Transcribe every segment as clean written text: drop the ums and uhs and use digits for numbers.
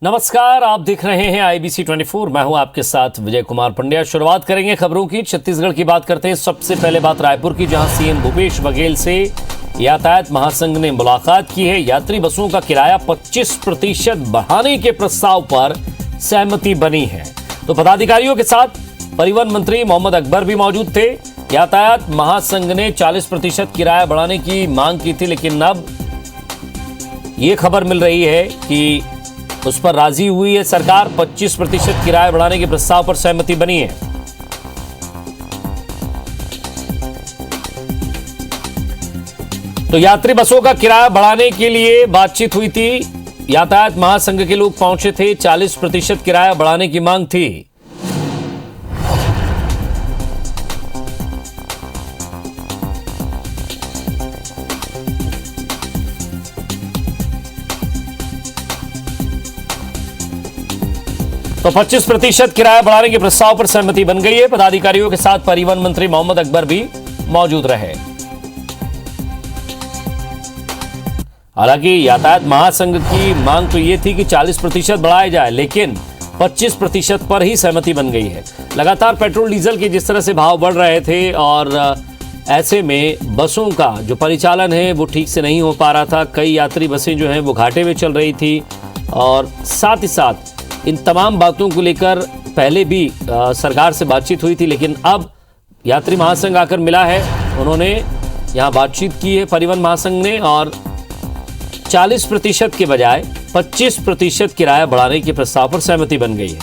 नमस्कार, आप देख रहे हैं IBC 24। मैं हूं आपके साथ विजय कुमार पंड्या। शुरुआत करेंगे खबरों की। छत्तीसगढ़ की बात करते हैं। सबसे पहले बात रायपुर की, जहां सीएम भूपेश बघेल से यातायात महासंघ ने मुलाकात की है। यात्री बसों का किराया 25% बढ़ाने के प्रस्ताव पर सहमति बनी है। तो पदाधिकारियों के साथ परिवहन मंत्री मोहम्मद अकबर भी मौजूद थे। यातायात महासंघ ने 40% किराया बढ़ाने की मांग की थी, लेकिन अब यह खबर मिल रही है कि उस पर राजी हुई है सरकार। 25% किराया बढ़ाने के प्रस्ताव पर सहमति बनी है। तो यात्री बसों का किराया बढ़ाने के लिए बातचीत हुई थी। यातायात महासंघ के लोग पहुंचे थे। 40% किराया बढ़ाने की मांग थी। तो 25% किराया बढ़ाने के प्रस्ताव पर सहमति बन गई है। पदाधिकारियों के साथ परिवहन मंत्री मोहम्मद अकबर भी मौजूद रहे। हालांकि यातायात महासंघ की मांग तो यह थी कि 40% बढ़ाया जाए, लेकिन 25% पर ही सहमति बन गई है। लगातार पेट्रोल डीजल के जिस तरह से भाव बढ़ रहे थे और ऐसे में बसों का जो परिचालन है वो ठीक से नहीं हो पा रहा था। कई यात्री बसें जो हैं वो घाटे में चल रही थी और साथ ही साथ इन तमाम बातों को लेकर पहले भी सरकार से बातचीत हुई थी, लेकिन अब यात्री महासंघ आकर मिला है। उन्होंने यहां बातचीत की है परिवहन महासंघ ने, और 40% के बजाय 25% किराया बढ़ाने के प्रस्ताव पर सहमति बन गई है।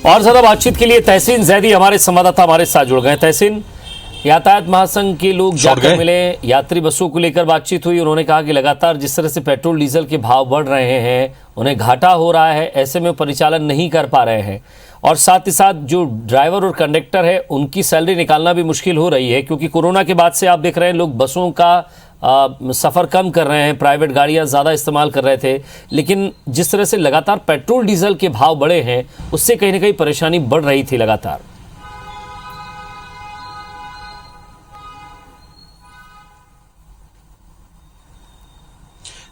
और ज्यादा बातचीत के लिए तहसीन जैदी हमारे संवाददाता हमारे साथ जुड़ गए। तहसीन, यातायात महासंघ के लोग जाकर मिले, यात्री बसों को लेकर बातचीत हुई। उन्होंने कहा कि लगातार जिस तरह से पेट्रोल डीजल के भाव बढ़ रहे हैं, उन्हें घाटा हो रहा है, ऐसे में परिचालन नहीं कर पा रहे हैं। और साथ ही साथ जो ड्राइवर और कंडक्टर है उनकी सैलरी निकालना भी मुश्किल हो रही है, क्योंकि कोरोना के बाद से आप देख रहे हैं लोग बसों का सफ़र कम कर रहे हैं, प्राइवेट गाड़ियां ज़्यादा इस्तेमाल कर रहे थे। लेकिन जिस तरह से लगातार पेट्रोल डीजल के भाव बढ़े हैं, उससे कहीं ना कहीं परेशानी बढ़ रही थी लगातार।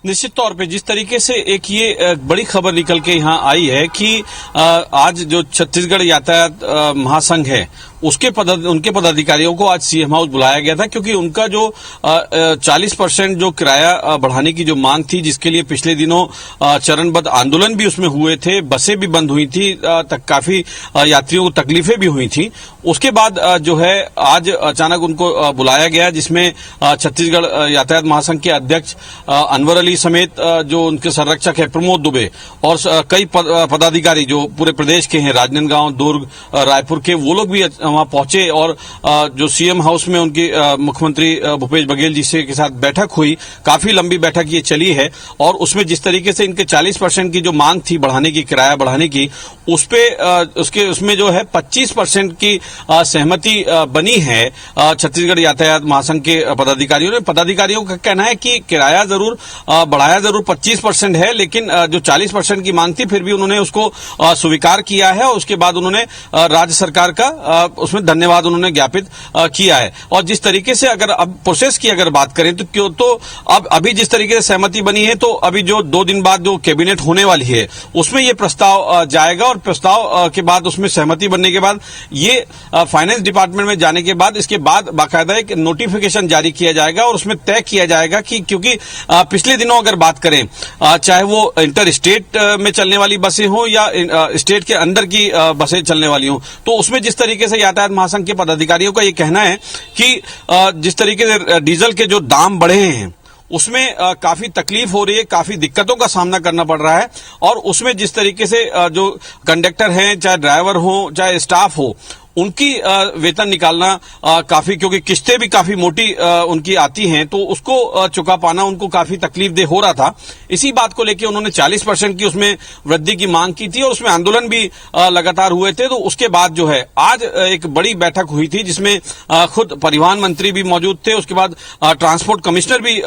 निश्चित तौर पे जिस तरीके से एक ये बड़ी खबर निकल के यहाँ आई है कि आज जो छत्तीसगढ़ यातायात महासंघ है उनके पदाधिकारियों को आज सीएम हाउस बुलाया गया था, क्योंकि उनका जो 40% जो किराया बढ़ाने की जो मांग थी, जिसके लिए पिछले दिनों चरणबद्ध आंदोलन भी उसमें हुए थे, बसें भी बंद हुई थी, काफी यात्रियों को तकलीफें भी हुई थी। उसके बाद जो है आज अचानक उनको बुलाया गया, जिसमें छत्तीसगढ़ यातायात महासंघ के अध्यक्ष अनवर अली समेत जो उनके संरक्षक है प्रमोद दुबे और कई पदाधिकारी जो पूरे प्रदेश के हैं, राजनांदगांव, दुर्ग, रायपुर के, वो लोग भी वहां पहुंचे। और जो सीएम हाउस में उनकी मुख्यमंत्री भूपेश बघेल जी से के साथ बैठक हुई, काफी लंबी बैठक ये चली है। और उसमें जिस तरीके से इनके 40% की जो मांग थी बढ़ाने की, किराया बढ़ाने की, उसमें जो है 25% की सहमति बनी है छत्तीसगढ़ यातायात महासंघ के पदाधिकारियों का कहना है कि किराया जरूर बढ़ाया जरूर 25% है, लेकिन जो 40% की मांग थी फिर भी उन्होंने उसको स्वीकार किया है। और उसके बाद उन्होंने राज्य सरकार का उसमें धन्यवाद उन्होंने ज्ञापित किया है। और जिस तरीके से अगर अब प्रोसेस की अगर बात करें तो अब अभी जिस तरीके से सहमति बनी है, तो अभी जो 2 दिन बाद जो कैबिनेट होने वाली है उसमें ये प्रस्ताव जाएगा, और प्रस्ताव के बाद उसमें सहमति बनने के बाद ये फाइनेंस डिपार्टमेंट में जाने के बाद इसके बाद बाकायदा एक नोटिफिकेशन जारी किया जाएगा और उसमें तय किया जाएगा कि, क्योंकि पिछले दिनों अगर बात करें, चाहे वो इंटर स्टेट में चलने वाली बसें हों या स्टेट के अंदर की बसें चलने वाली हों, तो उसमें जिस तरीके से यातायात महासंघ के पदाधिकारियों का ये कहना है कि जिस तरीके से डीजल के जो दाम बढ़े हैं उसमें काफी तकलीफ हो रही है, काफी दिक्कतों का सामना करना पड़ रहा है। और उसमें जिस तरीके से जो कंडक्टर हैं, चाहे ड्राइवर हो, चाहे स्टाफ हो, उनकी वेतन निकालना काफी, क्योंकि किस्तें भी काफी मोटी उनकी आती हैं, तो उसको चुका पाना उनको काफी तकलीफदेह हो रहा था। इसी बात को लेकर उन्होंने 40% की उसमें वृद्धि की मांग की थी और उसमें आंदोलन भी लगातार हुए थे। तो उसके बाद जो है आज एक बड़ी बैठक हुई थी, जिसमें खुद परिवहन मंत्री भी मौजूद थे, उसके बाद ट्रांसपोर्ट कमिश्नर भी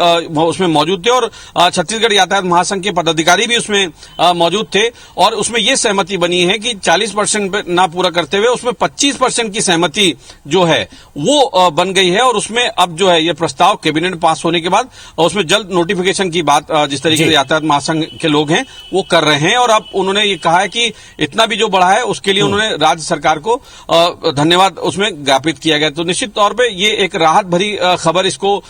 उसमें मौजूद थे और छत्तीसगढ़ यातायात महासंघ के पदाधिकारी भी उसमें मौजूद थे। और उसमें यह सहमति बनी है कि 40% ना पूरा करते हुए उसमें 25% की सहमति जो है वो बन गई है और उसमें अब जो है ये प्रस्ताव कैबिनेट में पास होने के बाद उसमें जल्द नोटिफिकेशन की बात जिस तरीके से यातायात महासंघ के लोग हैं वो कर रहे हैं। और अब उन्होंने ये कहा है कि इतना भी जो बढ़ा है उसके लिए उन्होंने राज्य सरकार को धन्यवाद उसमें ज्ञापित किया गया। तो निश्चित तौर पे ये एक राहत भरी खबर इसको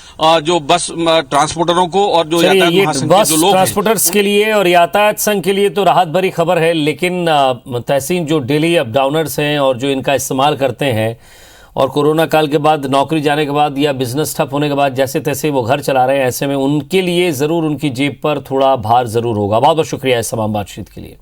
जो बस ट्रांसपोर्टरों को और जो यातायात महासंघ के जो लोग ट्रांसपोर्टर्स के लिए और यातायात संघ के लिए तो राहत भरी खबर है, लेकिन तहसीन जो डेली अप डाउनर्स हैं और जो इनका इस्तेमाल करते हैं और कोरोना काल के बाद नौकरी जाने के बाद या बिजनेस ठप होने के बाद जैसे तैसे वो घर चला रहे हैं, ऐसे में उनके लिए ज़रूर उनकी जेब पर थोड़ा भार ज़रूर होगा। बहुत बहुत शुक्रिया इस तमाम बातचीत के लिए।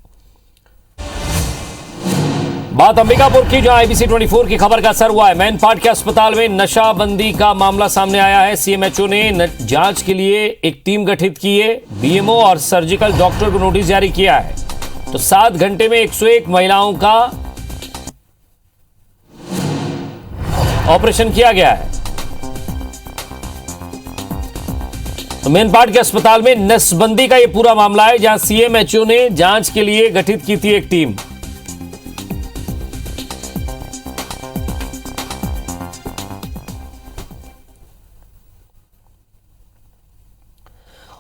बात अंबिकापुर की, जहां IBC 24 की खबर का असर हुआ है। मैनपाट के अस्पताल में नशाबंदी का मामला सामने आया है। CMHO ने जांच के लिए एक टीम गठित की है। BMO और सर्जिकल डॉक्टर को नोटिस जारी किया है। तो 7 घंटे में 101 महिलाओं का ऑपरेशन किया गया है। तो मैनपाट के अस्पताल में नसबंदी का यह पूरा मामला है, जहां CMHO ने जांच के लिए गठित की थी एक टीम।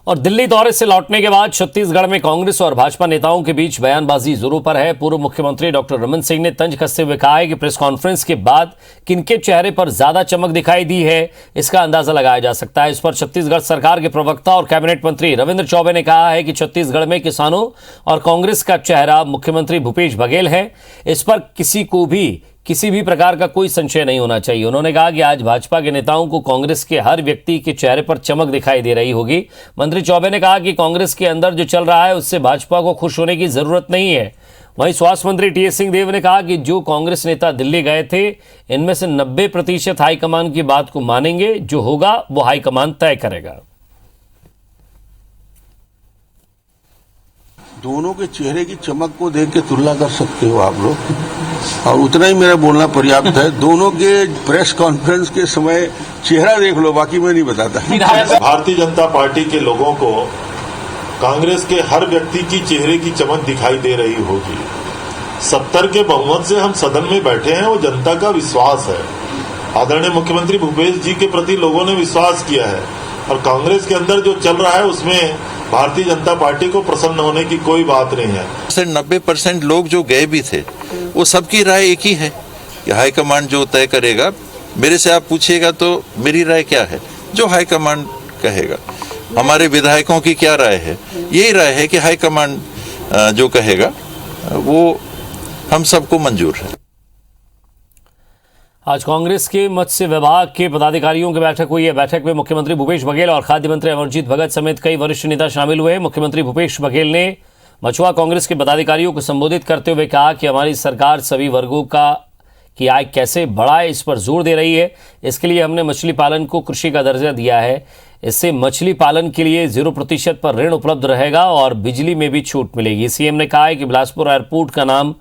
और दिल्ली दौरे से लौटने के बाद छत्तीसगढ़ में कांग्रेस और भाजपा नेताओं के बीच बयानबाजी जोरों पर है। पूर्व मुख्यमंत्री डॉक्टर रमन सिंह ने तंज कसते हुए कहा है कि प्रेस कॉन्फ्रेंस के बाद किनके चेहरे पर ज्यादा चमक दिखाई दी है, इसका अंदाजा लगाया जा सकता है। इस पर छत्तीसगढ़ सरकार के प्रवक्ता और कैबिनेट मंत्री रविंद्र चौबे ने कहा है कि छत्तीसगढ़ में किसानों और कांग्रेस का चेहरा मुख्यमंत्री भूपेश बघेल है। इस पर किसी भी प्रकार का कोई संशय नहीं होना चाहिए। उन्होंने कहा कि आज भाजपा के नेताओं को कांग्रेस के हर व्यक्ति के चेहरे पर चमक दिखाई दे रही होगी। मंत्री चौबे ने कहा कि कांग्रेस के अंदर जो चल रहा है उससे भाजपा को खुश होने की जरूरत नहीं है। वहीं स्वास्थ्य मंत्री TS सिंहदेव ने कहा कि जो कांग्रेस नेता दिल्ली गए थे, इनमें से 90% हाईकमान की बात को मानेंगे, जो होगा वो हाईकमान तय करेगा। दोनों के चेहरे की चमक को देख के तुलना कर सकते हो आप लोग, और उतना ही मेरा बोलना पर्याप्त है। दोनों के प्रेस कॉन्फ्रेंस के समय चेहरा देख लो, बाकी मैं नहीं बताता। भारतीय जनता पार्टी के लोगों को कांग्रेस के हर व्यक्ति की चेहरे की चमक दिखाई दे रही होगी। 70 के बहुमत से हम सदन में बैठे हैं, वो जनता का विश्वास है। आदरणीय मुख्यमंत्री भूपेश जी के प्रति लोगों ने विश्वास किया है, और कांग्रेस के अंदर जो चल रहा है उसमें भारतीय जनता पार्टी को प्रसन्न होने की कोई बात नहीं है। 90% लोग जो गए भी थे, वो सबकी राय एक ही है कि हाईकमांड जो तय करेगा। मेरे से आप पूछिएगा तो मेरी राय क्या है, जो हाईकमांड कहेगा। हमारे विधायकों की क्या राय है, यही राय है कि हाईकमांड जो कहेगा वो हम सबको मंजूर है। आज कांग्रेस के मत्स्य विभाग के पदाधिकारियों की बैठक हुई है। बैठक में मुख्यमंत्री भूपेश बघेल और खाद्य मंत्री अमरजीत भगत समेत कई वरिष्ठ नेता शामिल हुए। मुख्यमंत्री भूपेश बघेल ने मछुआ कांग्रेस के पदाधिकारियों को संबोधित करते हुए कहा कि हमारी सरकार सभी वर्गों की आय कैसे बढ़ाए, इस पर जोर दे रही है। इसके लिए हमने मछली पालन को कृषि का दर्जा दिया है। इससे मछली पालन के लिए 0% पर ऋण उपलब्ध रहेगा और बिजली में भी छूट मिलेगी। CM ने कहा है कि बिलासपुर एयरपोर्ट का नाम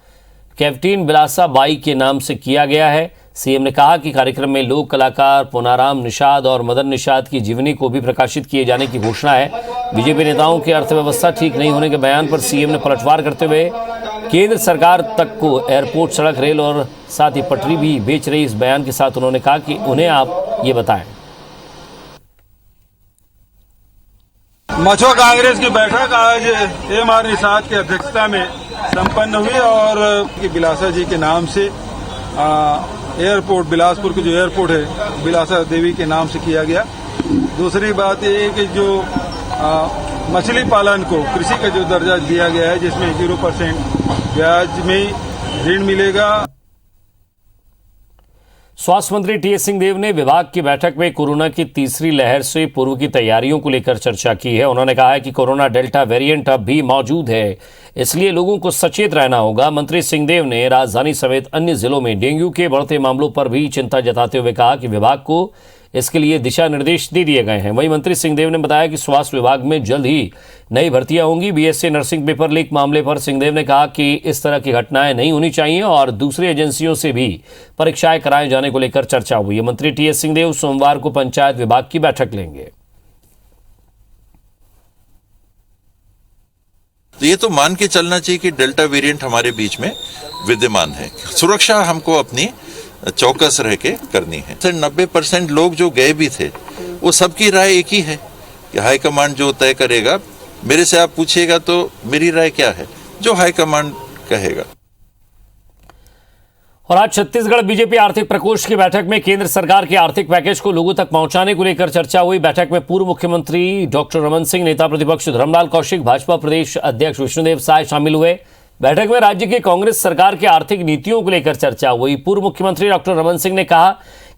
कैप्टेन बिलासा बाई के नाम से किया गया है। CM ने कहा कि कार्यक्रम में लोक कलाकार पुनाराम निषाद और मदन निषाद की जीवनी को भी प्रकाशित किए जाने की घोषणा है। बीजेपी नेताओं की अर्थव्यवस्था ठीक नहीं होने के बयान पर CM ने पलटवार करते हुए केंद्र सरकार तक को एयरपोर्ट, सड़क, रेल और साथ ही पटरी भी बेच रही इस बयान के साथ उन्होंने कहा कि उन्हें आप ये बताएं। मछुआ कांग्रेस की बैठक आज MR निषाद की अध्यक्षता में संपन्न हुई और बिलासा जी के नाम से एयरपोर्ट, बिलासपुर के जो एयरपोर्ट है बिलासा देवी के नाम से किया गया। दूसरी बात ये है कि जो मछली पालन को कृषि का जो दर्जा दिया गया है, जिसमें 0% ब्याज में ऋण मिलेगा। स्वास्थ्य मंत्री TS सिंहदेव ने विभाग की बैठक में कोरोना की तीसरी लहर से पूर्व की तैयारियों को लेकर चर्चा की है। उन्होंने कहा है कि कोरोना डेल्टा वेरिएंट अब भी मौजूद है, इसलिए लोगों को सचेत रहना होगा। मंत्री सिंहदेव ने राजधानी समेत अन्य जिलों में डेंगू के बढ़ते मामलों पर भी चिंता जताते हुए कहा कि विभाग को इसके लिए दिशा निर्देश दे दिए गए हैं। वहीं मंत्री सिंहदेव ने बताया कि स्वास्थ्य विभाग में जल्द ही नई भर्तियां होंगी। BSc नर्सिंग पेपर लीक मामले पर सिंहदेव ने कहा कि इस तरह की घटनाएं नहीं होनी चाहिए और दूसरी एजेंसियों से भी परीक्षाएं कराए जाने को लेकर चर्चा हुई है। मंत्री TS सिंहदेव सोमवार को पंचायत विभाग की बैठक लेंगे। तो ये तो मान के चलना चाहिए कि डेल्टा वेरिएंट हमारे बीच में विद्यमान है। सुरक्षा हमको अपनी चौकस रह के करनी है। 90% लोग जो गए भी थे वो सबकी राय एक ही है कि हाईकमांड जो तय करेगा। मेरे से आप पूछिएगा तो मेरी राय क्या है, जो हाईकमांड कहेगा। और आज छत्तीसगढ़ बीजेपी आर्थिक प्रकोष्ठ की बैठक में केंद्र सरकार के आर्थिक पैकेज को लोगों तक पहुंचाने को लेकर चर्चा हुई। बैठक में पूर्व मुख्यमंत्री डॉक्टर रमन सिंह, नेता प्रतिपक्ष धर्मलाल कौशिक, भाजपा प्रदेश अध्यक्ष विष्णुदेव साय शामिल हुए। बैठक में राज्य की कांग्रेस सरकार के आर्थिक नीतियों को लेकर चर्चा हुई। पूर्व मुख्यमंत्री डॉक्टर रमन सिंह ने कहा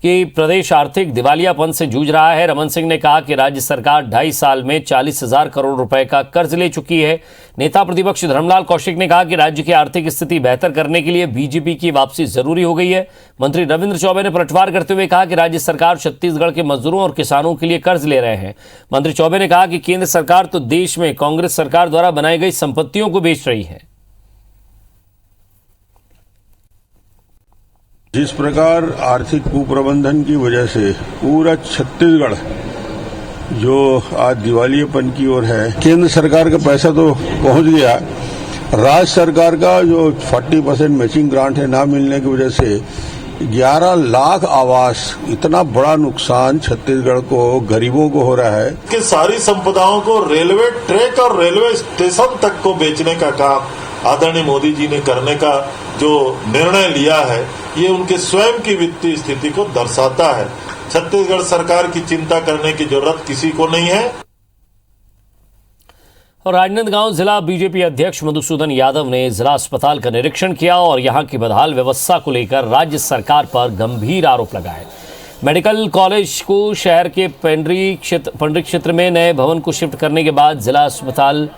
कि प्रदेश आर्थिक दिवालियापन से जूझ रहा है। रमन सिंह ने कहा कि राज्य सरकार 2.5 साल में 40,000 करोड़ रुपए का कर्ज ले चुकी है। नेता प्रतिपक्ष धर्मलाल कौशिक ने कहा कि राज्य की आर्थिक स्थिति बेहतर करने के लिए बीजेपी की वापसी जरूरी हो गई है। मंत्री रविंद्र चौबे ने पलटवार करते हुए कहा कि राज्य सरकार छत्तीसगढ़ के मजदूरों और किसानों के लिए कर्ज ले रहे हैं। मंत्री चौबे ने कहा कि केंद्र सरकार तो देश में कांग्रेस सरकार द्वारा बनाई गई संपत्तियों को बेच रही है। जिस प्रकार आर्थिक कुप्रबंधन की वजह से पूरा छत्तीसगढ़ जो आज दिवालियेपन की ओर है, केंद्र सरकार का पैसा तो पहुंच गया, राज्य सरकार का जो 40% मैचिंग ग्रांट है ना मिलने की वजह से 11 लाख आवास, इतना बड़ा नुकसान छत्तीसगढ़ को, गरीबों को हो रहा है कि सारी संपदाओं को रेलवे ट्रैक और रेलवे स्टेशन तक को बेचने का काम आदरणीय मोदी जी ने करने का जो निर्णय लिया है, ये उनके स्वयं की वित्तीय स्थिति को दर्शाता है। छत्तीसगढ़ सरकार की चिंता करने की जरूरत किसी को नहीं है। और राजनांदगांव जिला बीजेपी अध्यक्ष मधुसूदन यादव ने जिला अस्पताल का निरीक्षण किया और यहां की बदहाल व्यवस्था को लेकर राज्य सरकार पर गंभीर आरोप लगाए। मेडिकल कॉलेज को शहर के पंडरी क्षेत्र में नए भवन को शिफ्ट करने के बाद जिला अस्पताल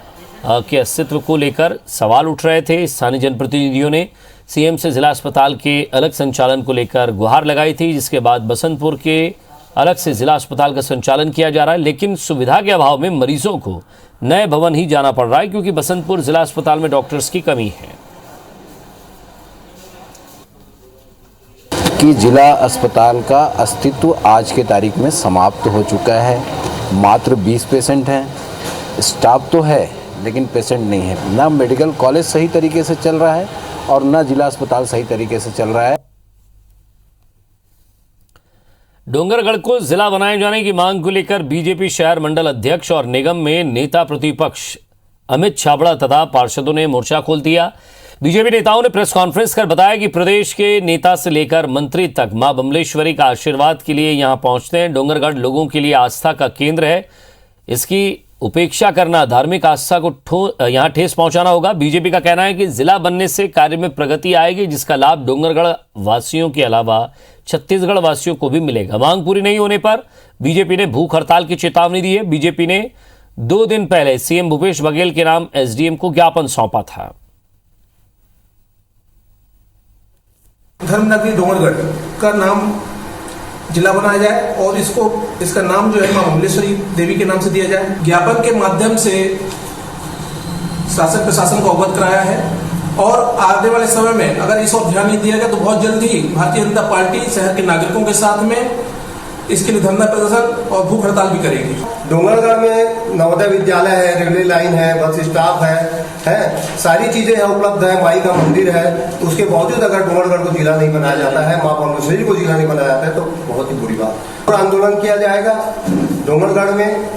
के अस्तित्व को लेकर सवाल उठ रहे थे। स्थानीय जनप्रतिनिधियों ने सीएम से जिला अस्पताल के अलग संचालन को लेकर गुहार लगाई थी, जिसके बाद बसंतपुर के अलग से जिला अस्पताल का संचालन किया जा रहा है। लेकिन सुविधा के अभाव में मरीजों को नए भवन ही जाना पड़ रहा है, क्योंकि बसंतपुर जिला अस्पताल में डॉक्टर्स की कमी है। कि जिला अस्पताल का अस्तित्व आज के तारीख में समाप्त हो चुका है। मात्र 20 पेशेंट हैं, स्टाफ तो है लेकिन पेशेंट नहीं है। ना मेडिकल कॉलेज सही तरीके से चल रहा है और ना जिला अस्पताल सही तरीके से चल रहा है। डोंगरगढ़ को जिला बनाए जाने की मांग को लेकर बीजेपी शहर मंडल अध्यक्ष और निगम में नेता प्रतिपक्ष अमित छाबड़ा तथा पार्षदों ने मोर्चा खोल दिया। बीजेपी नेताओं ने प्रेस कॉन्फ्रेंस कर बताया कि प्रदेश के नेता से लेकर मंत्री तक मां बमलेश्वरी का आशीर्वाद के लिए यहां पहुंचते हैं। डोंगरगढ़ लोगों के लिए आस्था का केंद्र है, इसकी उपेक्षा करना धार्मिक आस्था को यहां ठेस पहुंचाना होगा। बीजेपी का कहना है कि जिला बनने से कार्य में प्रगति आएगी, जिसका लाभ डोंगरगढ़ वासियों के अलावा छत्तीसगढ़ वासियों को भी मिलेगा। मांग पूरी नहीं होने पर बीजेपी ने भूख हड़ताल की चेतावनी दी है। बीजेपी ने 2 दिन पहले सीएम भूपेश बघेल के नाम एसडीएम को ज्ञापन सौंपा था। धर्मनगरी डोंगरगढ़ का नाम जिला बनाया जाए और इसका नाम जो है मां बमलेश्वरी देवी के नाम से दिया जाए। ज्ञापन के माध्यम से शासन प्रशासन को अवगत कराया है और आने वाले समय में अगर इस ओर ध्यान नहीं दिया गया तो बहुत जल्द ही भारतीय जनता पार्टी शहर के नागरिकों के साथ में इसके लिए धरना प्रदर्शन और भूख हड़ताल भी करेगी। डोंगरगढ़ में नवोदय विद्यालय है, रेलवे लाइन है, बस स्टॉप है, सारी चीजें यहाँ उपलब्ध है, माई का मंदिर है। तो उसके बावजूद अगर डोंगरगढ़ को जिला नहीं बनाया जाता है, मां बमलेश्वरी को जिला नहीं बनाया जाता है, तो बहुत ही बुरी बात। और आंदोलन किया जाएगा डोंगरगढ़ में,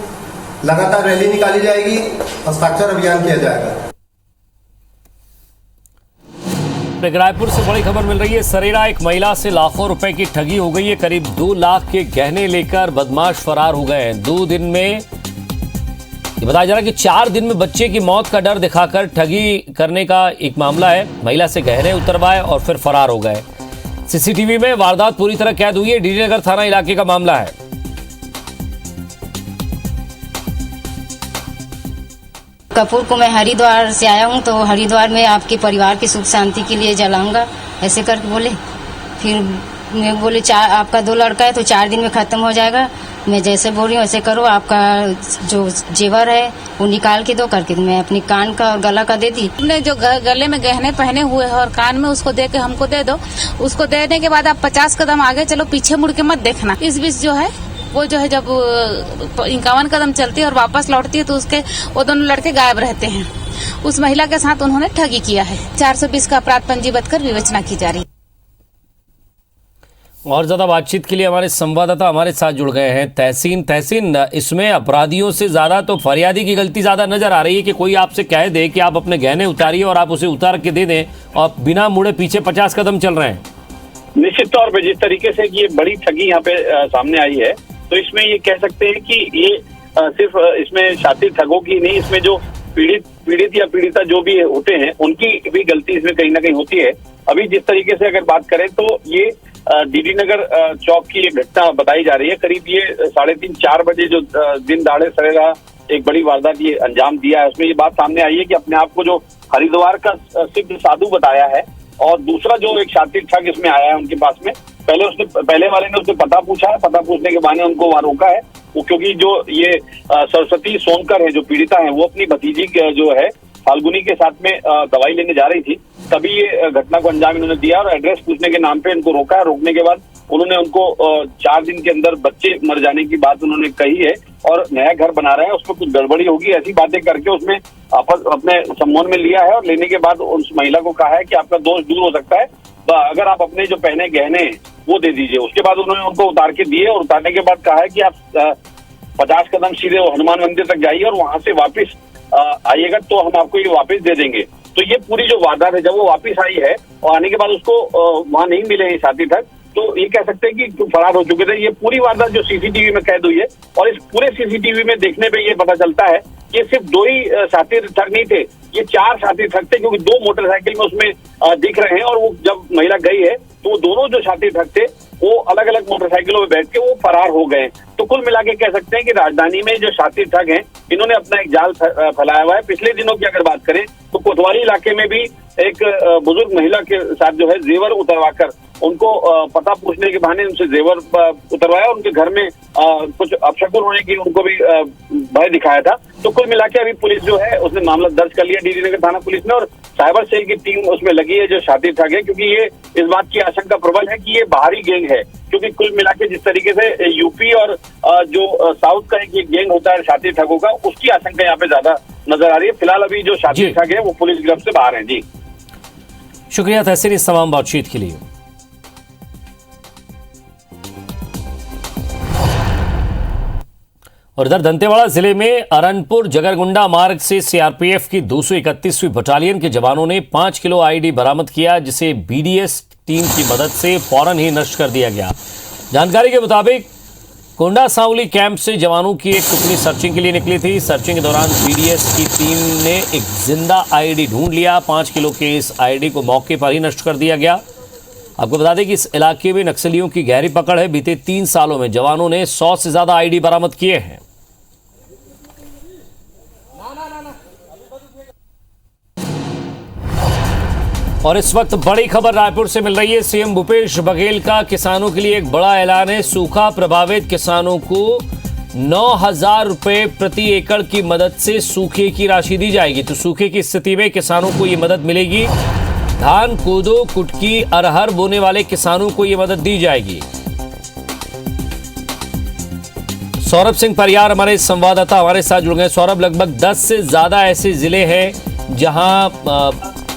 लगातार रैली निकाली जाएगी, हस्ताक्षर अभियान किया जाएगा। रायपुर से बड़ी खबर मिल रही है। सरेरा एक महिला से लाखों रुपए की ठगी हो गई है। करीब 2 लाख के गहने लेकर बदमाश फरार हो गए हैं। 2 दिन में ये बताया जा रहा है कि 4 दिन में बच्चे की मौत का डर दिखाकर ठगी करने का एक मामला है। महिला से गहने उतरवाए और फिर फरार हो गए। सीसीटीवी में वारदात पूरी तरह कैद हुई है। डीडी नगर थाना इलाके का मामला है। कपूर को मैं हरिद्वार से आया हूँ, तो हरिद्वार में आपके परिवार की सुख शांति के लिए जलाऊंगा, ऐसे करके बोले। फिर मैं बोले आपका 2 लड़का है तो 4 दिन में खत्म हो जाएगा। मैं जैसे बोल रही हूँ वैसे करो, आपका जो जेवर है वो निकाल के दो करके। मैं अपनी कान का और गला का दे दी। हमने जो गले में गहने पहने हुए हैं और कान में उसको दे के हमको दे दो। उसको देने के बाद आप 50 कदम आगे चलो, पीछे मुड़ के मत देखना। इस बीच जो है वो जो है जब 51 कदम चलती है और वापस लौटती है तो उसके वो दोनों लड़के गायब रहते हैं। उस महिला के साथ उन्होंने ठगी किया है। 420 का अपराध पंजीबद्ध कर विवेचना की जा रही है। और ज़्यादा बातचीत के लिए हमारे संवाददाता हमारे साथ जुड़ गए हैं तहसीन, इसमें अपराधियों से ज़्यादा तो फरियादी की गलती ज़्यादा नज़र आ रही है कि कोई आपसे कह दे कि आप अपने गहने उतारिए और आप उसे उतार के दे दें और बिना मुड़े पीछे 50 कदम चल रहे हैं। निश्चित तौर पे जिस तरीके से ये बड़ी ठगी यहाँ पे सामने आई है, तो इसमें ये कह सकते हैं कि ये सिर्फ इसमें शातिर ठगों की नहीं, इसमें जो पीड़ित या पीड़िता जो भी होते हैं उनकी भी गलती इसमें कहीं ना कहीं होती है। अभी जिस तरीके से अगर बात करें तो ये डीडी नगर चौक की एक घटना बताई जा रही है। करीब ये 3:30-4 बजे जो दिन दाड़े सरेगा एक बड़ी वारदात ये अंजाम दिया है। उसमें ये बात सामने आई है कि अपने आप को जो हरिद्वार का सिद्ध साधु बताया है और दूसरा जो एक शातिर ठग इसमें आया है उनके पास में, पहले वाले ने उससे पता पूछा है, पता पूछने के बहाने उनको वहां रोका है वो, क्योंकि जो ये सरस्वती सोनकर है जो पीड़िता है वो अपनी भतीजी जो है फाल्गुनी के साथ में दवाई लेने जा रही थी, तभी ये घटना को अंजाम इन्होंने दिया और एड्रेस पूछने के नाम पे इनको रोका है। रोकने के बाद उन्होंने उनको 4 दिन के अंदर बच्चे मर जाने की बात उन्होंने कही है और नया घर बना रहे हैं, उसमें कुछ गड़बड़ी होगी ऐसी बातें करके उसमें अपने सम्मान में लिया है और लेने के बाद उस महिला को कहा है कि आपका दोष दूर हो सकता है अगर आप अपने जो पहने गहने वो दे दीजिए। उसके बाद उन्होंने उनको उतार के दिए और उतारने के बाद कहा है कि आप 50 कदम सीधे हनुमान मंदिर तक जाइए और वहां से वापस आइएगा तो हम आपको ये वापस दे देंगे। तो ये पूरी जो वारदात है, जब वो वापस आई है और आने के बाद उसको वहां नहीं मिले साथी ठग, तो ये कह सकते हैं कि फरार हो चुके थे। ये पूरी वारदात जो सीसीटीवी में कैद हुई है और इस पूरे सीसीटीवी में देखने पे ये पता चलता है कि सिर्फ 2 ही साथी ठग नहीं थे, ये 4 साथी ठग थे, क्योंकि 2 मोटरसाइकिल में उसमें दिख रहे हैं और वो जब महिला गई है तो दोनों जो साथी ठग थे वो अलग अलग मोटरसाइकिलों में बैठ के वो फरार हो गए। तो कुल मिला के कह सकते हैं कि राजधानी में जो शातिर ठग हैं इन्होंने अपना एक जाल फैलाया हुआ है। पिछले दिनों की अगर बात करें तो कोतवाली इलाके में भी एक बुजुर्ग महिला के साथ जो है जेवर उतरवाकर उनको पता पूछने के बहाने उनसे जेवर उतरवाया, उनके घर में कुछ अपशकुन होने की उनको भी भय दिखाया था। तो कुल मिला के अभी पुलिस जो है उसने मामला दर्ज कर लिया डीडी नगर थाना पुलिस ने और साइबर सेल की टीम उसमें लगी है जो शातिर ठग है, क्योंकि ये इस बात की आशंका प्रबल है कि ये बाहरी गैंग है। क्योंकि कुल मिला के जिस तरीके से यूपी और जो साउथ का एक गैंग होता है शातिर ठगों का, उसकी आशंका यहाँ पे ज्यादा नजर आ रही है। फिलहाल अभी जो शातिर ठग है वो पुलिस गिरफ्त से बाहर है। जी शुक्रिया तहसीन इस तमाम बातचीत के लिए। और इधर दंतेवाड़ा जिले में अरनपुर जगरगुंडा मार्ग से सीआरपीएफ की 231वीं बटालियन के जवानों ने 5 किलो आईडी बरामद किया, जिसे बीडीएस टीम की मदद से फौरन ही नष्ट कर दिया गया। जानकारी के मुताबिक कोंडा सांवली कैंप से जवानों की एक टुकड़ी सर्चिंग के लिए निकली थी। सर्चिंग के दौरान बीडीएस की टीम ने एक जिंदा आईडी ढूंढ लिया। 5 किलो के इस आईडी को मौके पर ही नष्ट कर दिया गया। आपको बता दें कि इस इलाके में नक्सलियों की गहरी पकड़ है। बीते 3 सालों में जवानों ने 100 से ज्यादा आईडी बरामद किए हैं। और इस वक्त बड़ी खबर रायपुर से मिल रही है। सीएम भूपेश बघेल का किसानों के लिए एक बड़ा ऐलान है। सूखा प्रभावित किसानों को 9,000 रुपए प्रति एकड़ की मदद से सूखे की राशि दी जाएगी। तो सूखे की स्थिति में किसानों को ये मदद मिलेगी। धान, कोदो, कुटकी, अरहर बोने वाले किसानों को ये मदद दी जाएगी। सौरभ सिंह परियार हमारे संवाददाता हमारे साथ जुड़ गए। सौरभ, लगभग 10 से ज्यादा ऐसे जिले हैं जहां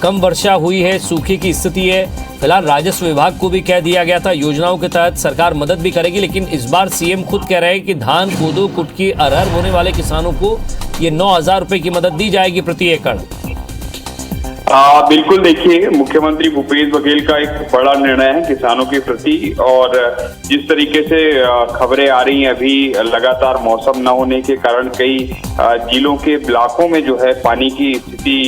कम वर्षा हुई है, सूखे की स्थिति है। फिलहाल राजस्व विभाग को भी कह दिया गया था योजनाओं के तहत सरकार मदद भी करेगी, लेकिन इस बार सीएम खुद कह रहे हैं कि धान, कोदो, कुटकी, अरहर बोने वाले किसानों को ये 9,000 रुपए की मदद दी जाएगी प्रति एकड़। बिल्कुल, देखिए मुख्यमंत्री भूपेश बघेल का एक बड़ा निर्णय है किसानों के प्रति। और जिस तरीके से खबरें आ रही हैं अभी लगातार मौसम न होने के कारण कई जिलों के ब्लॉकों में जो है पानी की स्थिति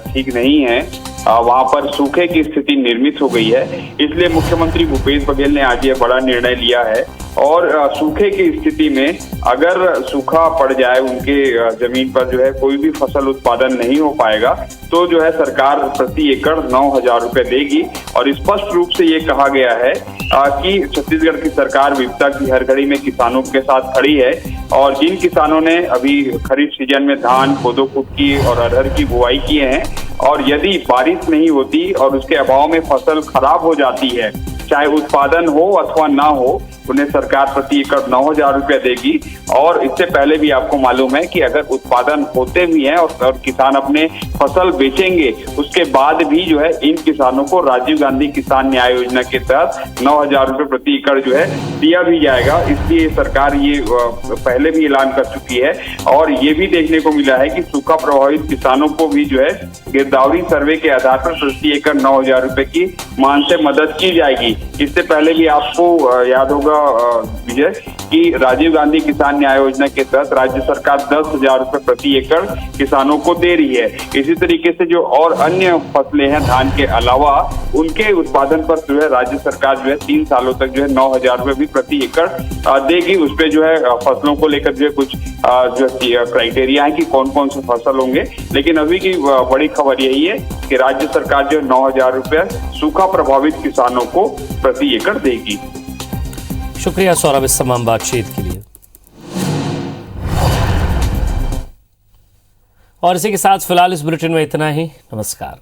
ठीक नहीं है, वहां पर सूखे की स्थिति निर्मित हो गई है। इसलिए मुख्यमंत्री भूपेश बघेल ने आज ये बड़ा निर्णय लिया है और सूखे की स्थिति में अगर सूखा पड़ जाए, उनके जमीन पर जो है कोई भी फसल उत्पादन नहीं हो पाएगा, तो जो है सरकार प्रति एकड़ 9,000 रुपए देगी। और स्पष्ट रूप से ये कहा गया है कि छत्तीसगढ़ की सरकार विपदा की हर घड़ी में किसानों के साथ खड़ी है। और जिन किसानों ने अभी खरीफ सीजन में धान, कोदो, कुटकी और अरहर की बुआई किए हैं और यदि बारिश नहीं होती और उसके अभाव में फसल खराब हो जाती है, चाहे उत्पादन हो अथवा ना हो, उन्हें सरकार प्रति एकड़ 9,000 रुपया देगी। और इससे पहले भी आपको मालूम है कि अगर उत्पादन होते भी हैं और किसान अपने फसल बेचेंगे, उसके बाद भी जो है इन किसानों को राजीव गांधी किसान न्याय योजना के तहत 9,000 रुपये प्रति एकड़ जो है दिया भी जाएगा। इसलिए सरकार ये पहले भी ऐलान कर चुकी है। और ये भी देखने को मिला है कि सूखा प्रभावित किसानों को भी जो है गिरदावरी सर्वे के आधार पर प्रति एकड़ 9,000 रुपए की मान से मदद की जाएगी। इससे पहले भी आपको याद होगा विजय कि राजीव गांधी किसान न्याय योजना के तहत राज्य सरकार 10,000 रुपए प्रति एकड़ किसानों को दे रही है। इसी तरीके से जो और अन्य फसलें हैं धान के अलावा, उनके उत्पादन पर जो है राज्य सरकार जो है 3 सालों तक जो है 9,000 रुपए भी प्रति एकड़ देगी। उस पे जो है फसलों को लेकर जो है कुछ जो क्राइटेरिया है कि कौन कौन से फसल होंगे। लेकिन अभी की बड़ी खबर यही है कि राज्य सरकार जो 9,000 रुपए सूखा प्रभावित किसानों को प्रति एकड़ देगी। शुक्रिया सौरभ इस तमाम बातचीत के लिए। और इसी के साथ फिलहाल इस बुलेटिन में इतना ही। नमस्कार।